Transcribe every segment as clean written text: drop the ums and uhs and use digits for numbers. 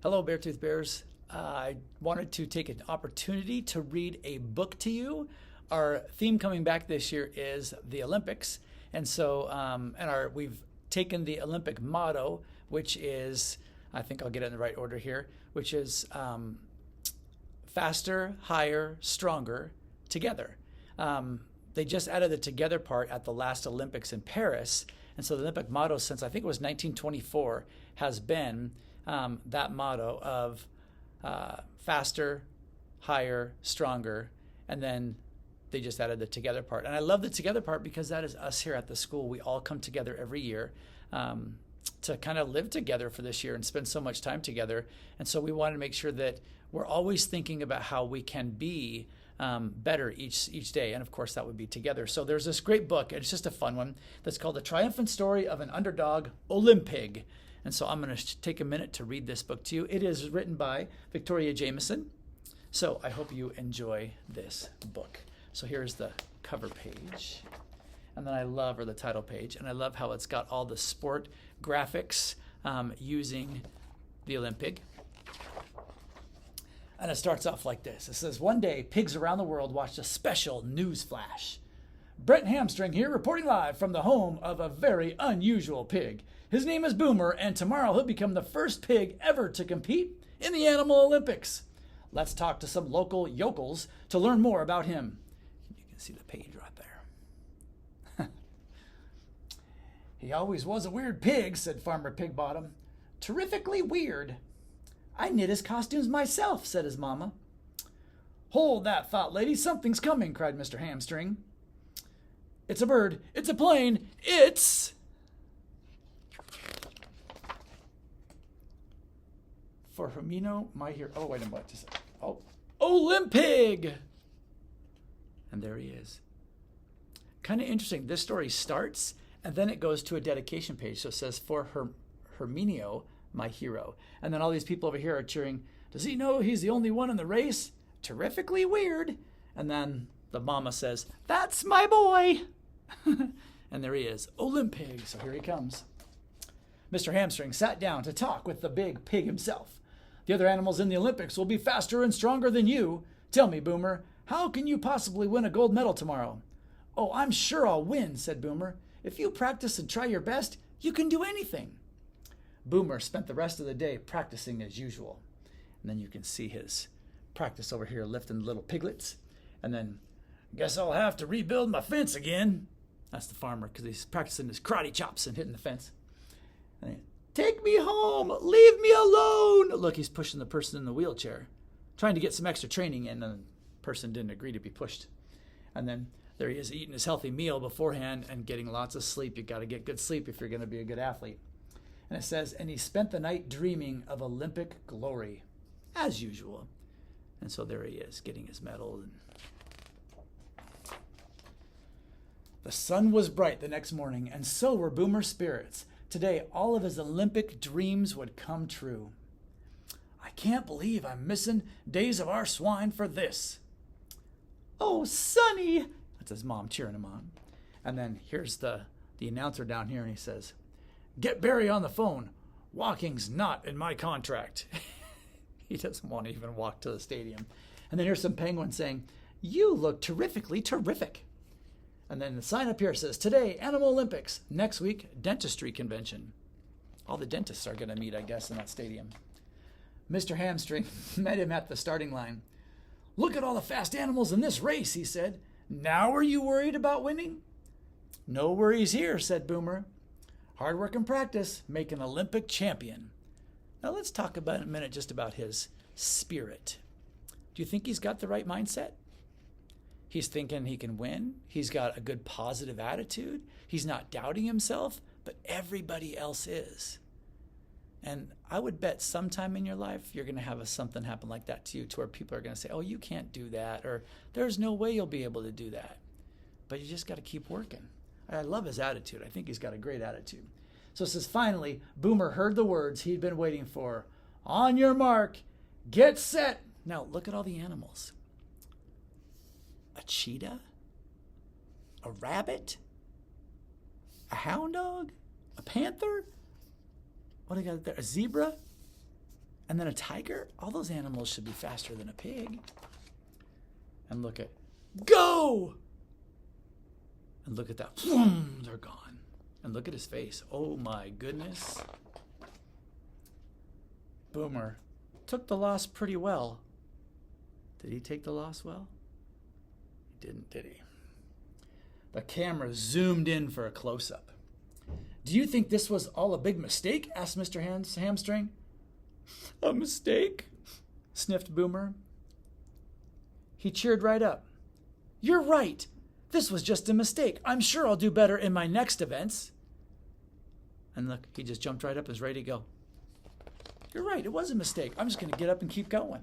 Hello, Beartooth Bears. I wanted to take an opportunity to read a book to you. Our theme coming back this year is the Olympics, and so we've taken the Olympic motto, which is, I think I'll get it in the right order here, which is faster, higher, stronger, together. They just added the together part at the last Olympics in Paris, and so the Olympic motto since I think it was 1924 has been that motto of faster, higher, stronger, and then they just added the together part. And I love the together part because that is us here at the school. We all come together every year to kind of live together for this year and spend so much time together. And so we want to make sure that we're always thinking about how we can be better each day. And of course, that would be together. So there's this great book, and it's just a fun one, that's called The Triumphant Story of an Underdog, OLYMPIG. And so I'm going to take a minute to read this book to you. It is written by Victoria Jamieson. So I hope you enjoy this book. So here's the cover page. And then the title page. And I love how it's got all the sport graphics using the OLYMPIG. And it starts off like this. It says, one day, pigs around the world watched a special news flash. Brent Hamstring here, reporting live from the home of a very unusual pig. His name is Boomer, and tomorrow he'll become the first pig ever to compete in the Animal Olympics. Let's talk to some local yokels to learn more about him. You can see the page right there. He always was a weird pig, said Farmer Pigbottom. Terrifically weird. I knit his costumes myself, said his mama. Hold that thought, lady. Something's coming, cried Mr. Hamstring. It's a bird. It's a plane. It's... For Hermino, my hero. Oh, wait a minute. Oh, OLYMPIG! And there he is. Kind of interesting. This story starts, and then it goes to a dedication page. So it says, for Herminio, my hero. And then all these people over here are cheering, does he know he's the only one in the race? Terrifically weird. And then the mama says, that's my boy. And there he is, OLYMPIG. So here he comes. Mr. Hamstring sat down to talk with the big pig himself. The other animals in the Olympics will be faster and stronger than you. Tell me, Boomer, how can you possibly win a gold medal tomorrow? Oh, I'm sure I'll win, said Boomer. If you practice and try your best, you can do anything. Boomer spent the rest of the day practicing as usual. And then you can see his practice over here lifting little piglets. And then, guess I'll have to rebuild my fence again. That's the farmer because he's practicing his karate chops and hitting the fence. And then, take me home. Leave me alone. Look, he's pushing the person in the wheelchair, trying to get some extra training in, and the person didn't agree to be pushed. And then there he is eating his healthy meal beforehand and getting lots of sleep. You got to get good sleep if you're going to be a good athlete. And it says, and he spent the night dreaming of Olympic glory, as usual. And so there he is, getting his medal. And the sun was bright the next morning, and so were Boomer's spirits. Today, all of his Olympic dreams would come true. I can't believe I'm missing Days of Our Swine for this. Oh, Sonny! That's his mom cheering him on. And then here's the announcer down here, and he says, get Barry on the phone. Walking's not in my contract. He doesn't want to even walk to the stadium. And then here's some penguins saying, you look terrifically terrific. And then the sign up here says, today, Animal Olympics. Next week, dentistry convention. All the dentists are going to meet, I guess, in that stadium. Mr. Hamstring met him at the starting line. Look at all the fast animals in this race, he said. Now are you worried about winning? No worries here, said Boomer. Hard work and practice make an Olympic champion. Now let's talk about a minute just about his spirit. Do you think he's got the right mindset? He's thinking he can win. He's got a good positive attitude. He's not doubting himself, but everybody else is. And I would bet sometime in your life you're going to have something happen like that to you, to where people are going to say, oh, you can't do that, or there's no way you'll be able to do that. But you just got to keep working. I love his attitude. I think he's got a great attitude. So it says, finally, Boomer heard the words he'd been waiting for. On your mark, get set. Now look at all the animals. A cheetah, a rabbit, a hound dog, a panther. What do I got there? A zebra, And then a tiger? All those animals should be faster than a pig. And look at, go! And look at that. They're gone. And look at his face. Oh my goodness. Boomer took the loss pretty well. Did he take the loss well? He didn't, did he? The camera zoomed in for a close-up. Do you think this was all a big mistake? Asked Mr. Hamstring. A mistake? Sniffed Boomer. He cheered right up. You're right. This was just a mistake. I'm sure I'll do better in my next events. And look, he just jumped right up and was ready to go. You're right. It was a mistake. I'm just going to get up and keep going.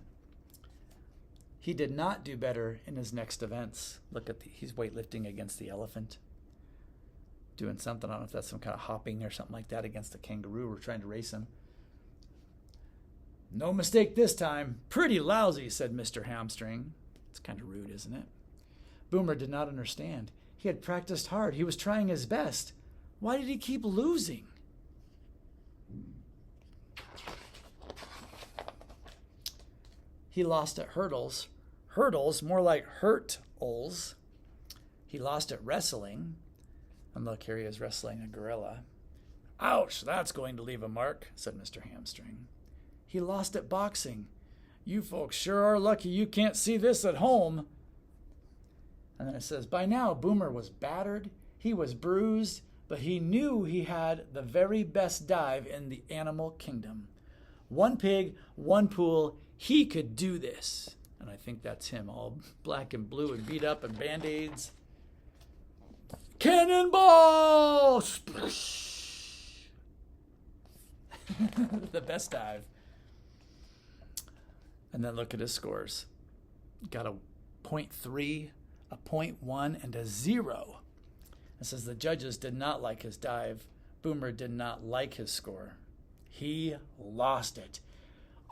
He did not do better in his next events. Look at he's weightlifting against the elephant. Doing something. I don't know if that's some kind of hopping or something like that against a kangaroo. We're trying to race him. No mistake this time. Pretty lousy, said Mr. Hamstring. It's kind of rude, isn't it? Boomer did not understand. He had practiced hard. He was trying his best. Why did he keep losing? He lost at hurdles. Hurdles, more like hurt-ols. He lost at wrestling. And look, here he is wrestling a gorilla. Ouch, that's going to leave a mark, said Mr. Hamstring. He lost at boxing. You folks sure are lucky you can't see this at home. And then it says, by now, Boomer was battered, he was bruised, but he knew he had the very best dive in the animal kingdom. One pig, one pool, he could do this. And I think that's him, all black and blue and beat up and Band-Aids. Cannonball! Splish! The best dive. And then look at his scores. Got a 0.3, a 0.1, and a 0. It says the judges did not like his dive. Boomer did not like his score. He lost it.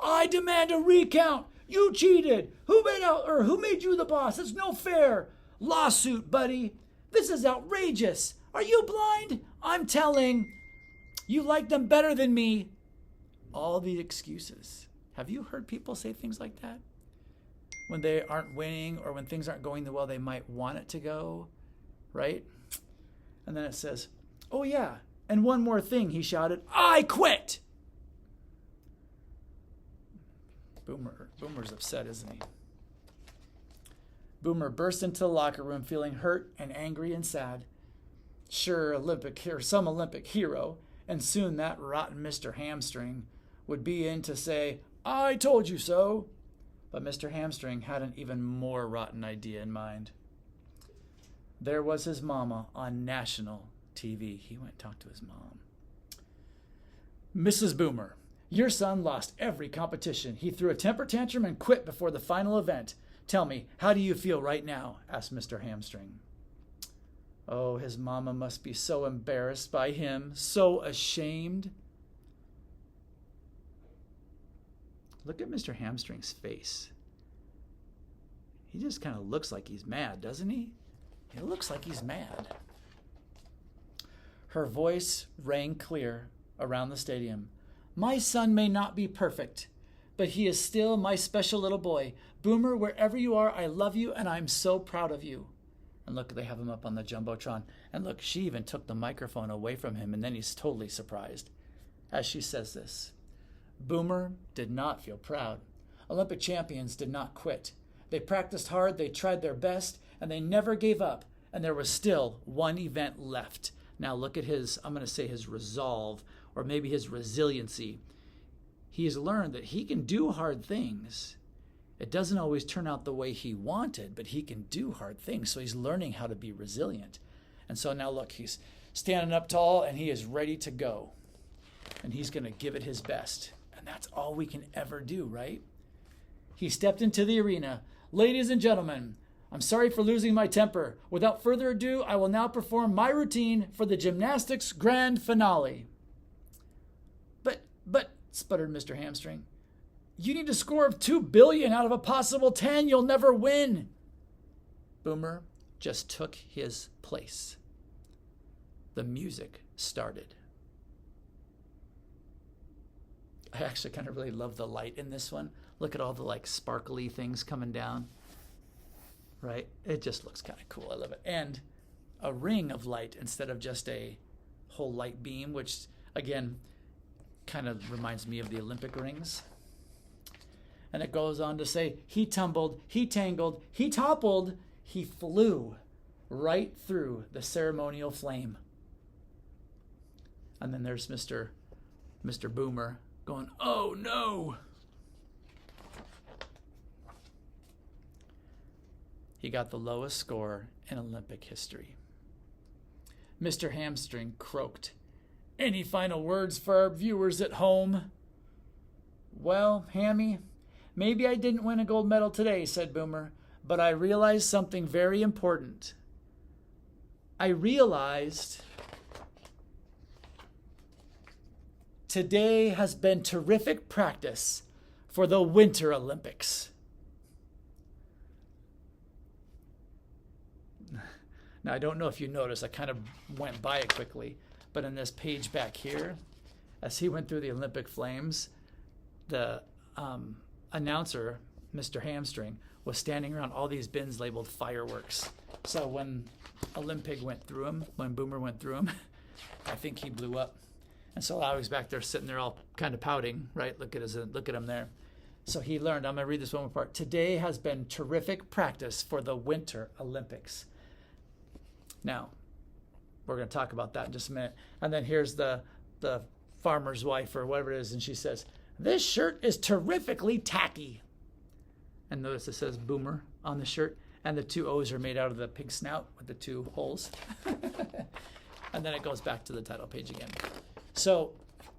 I demand a recount. You cheated. Who made you the boss? It's no fair. Lawsuit, buddy. This is outrageous. Are you blind? I'm telling. You like them better than me. All the excuses. Have you heard people say things like that? When they aren't winning or when things aren't going the way they might want it to go, right? And then it says, oh yeah, and one more thing, he shouted, I quit! Boomer's upset, isn't he? Boomer burst into the locker room feeling hurt and angry and sad. Sure, some Olympic hero, and soon that rotten Mr. Hamstring would be in to say, I told you so. But Mr. Hamstring had an even more rotten idea in mind. There was his mama on national TV. He went and talked to his mom. Mrs. Boomer, your son lost every competition. He threw a temper tantrum and quit before the final event. Tell me, how do you feel right now? Asked Mr. Hamstring. Oh, his mama must be so embarrassed by him, so ashamed. Look at Mr. Hamstring's face. He just kind of looks like he's mad, doesn't he? He looks like he's mad. Her voice rang clear around the stadium. My son may not be perfect, but he is still my special little boy. Boomer, wherever you are, I love you, and I'm so proud of you. And look, they have him up on the Jumbotron. And look, she even took the microphone away from him, and then he's totally surprised as she says this. Boomer did not feel proud. Olympic champions did not quit. They practiced hard, they tried their best, and they never gave up. And there was still one event left. Now look at his, I'm going to say his resolve, or maybe his resiliency. He has learned that he can do hard things. It doesn't always turn out the way he wanted, but he can do hard things. So he's learning how to be resilient. And so now look, he's standing up tall and he is ready to go. And he's going to give it his best. And that's all we can ever do, right? He stepped into the arena. Ladies and gentlemen, I'm sorry for losing my temper. Without further ado, I will now perform my routine for the gymnastics grand finale. But, sputtered Mr. Hamstring, you need a score of 2 billion out of a possible 10. You'll never win. Boomer just took his place. The music started. I actually kind of really love the light in this one. Look at all the like sparkly things coming down, right? It just looks kind of cool. I love it. And a ring of light instead of just a whole light beam, which again, kind of reminds me of the Olympic rings. And it goes on to say, he tumbled, he tangled, he toppled, he flew right through the ceremonial flame. And then there's Mr. Boomer going, oh no. He got the lowest score in Olympic history. Mr. Hamstring croaked, any final words for our viewers at home? Well, Hammy, maybe I didn't win a gold medal today, said Boomer, but I realized something very important. I realized today has been terrific practice for the Winter Olympics. Now, I don't know if you noticed, I kind of went by it quickly, but in this page back here, as he went through the Olympic flames, the announcer, Mr. Hamstring, was standing around all these bins labeled fireworks. So when OLYMPIG went through him, when Boomer went through him, I think he blew up. And so Lowry's back there sitting there all kind of pouting, right? Look at him there. So he learned, I'm going to read this one more part. Today has been terrific practice for the Winter Olympics. Now, we're going to talk about that in just a minute. And then here's the farmer's wife or whatever it is, and she says, this shirt is terrifically tacky. And notice it says Boomer on the shirt, and the two O's are made out of the pig snout with the two holes. And then it goes back to the title page again. So,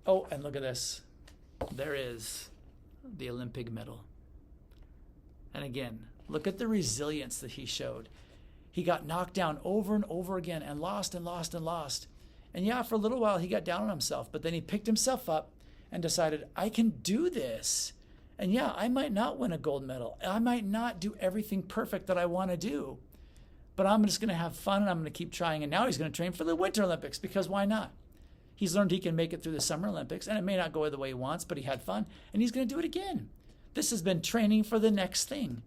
oh, and look at this. There is the Olympic medal. And again, look at the resilience that he showed. He got knocked down over and over again and lost and lost and lost. And yeah, for a little while he got down on himself, but then he picked himself up and decided, I can do this. And yeah, I might not win a gold medal. I might not do everything perfect that I want to do, but I'm just going to have fun and I'm going to keep trying. And now he's going to train for the Winter Olympics because why not? He's learned he can make it through the Summer Olympics, and it may not go the way he wants, but he had fun, and he's going to do it again. This has been training for the next thing.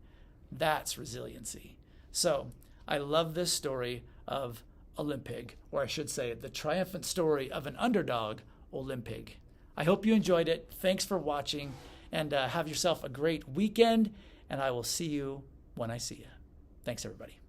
That's resiliency. So I love this story of OLYMPIG, or I should say the triumphant story of an underdog, OLYMPIG. I hope you enjoyed it. Thanks for watching, and have yourself a great weekend, and I will see you when I see you. Thanks, everybody.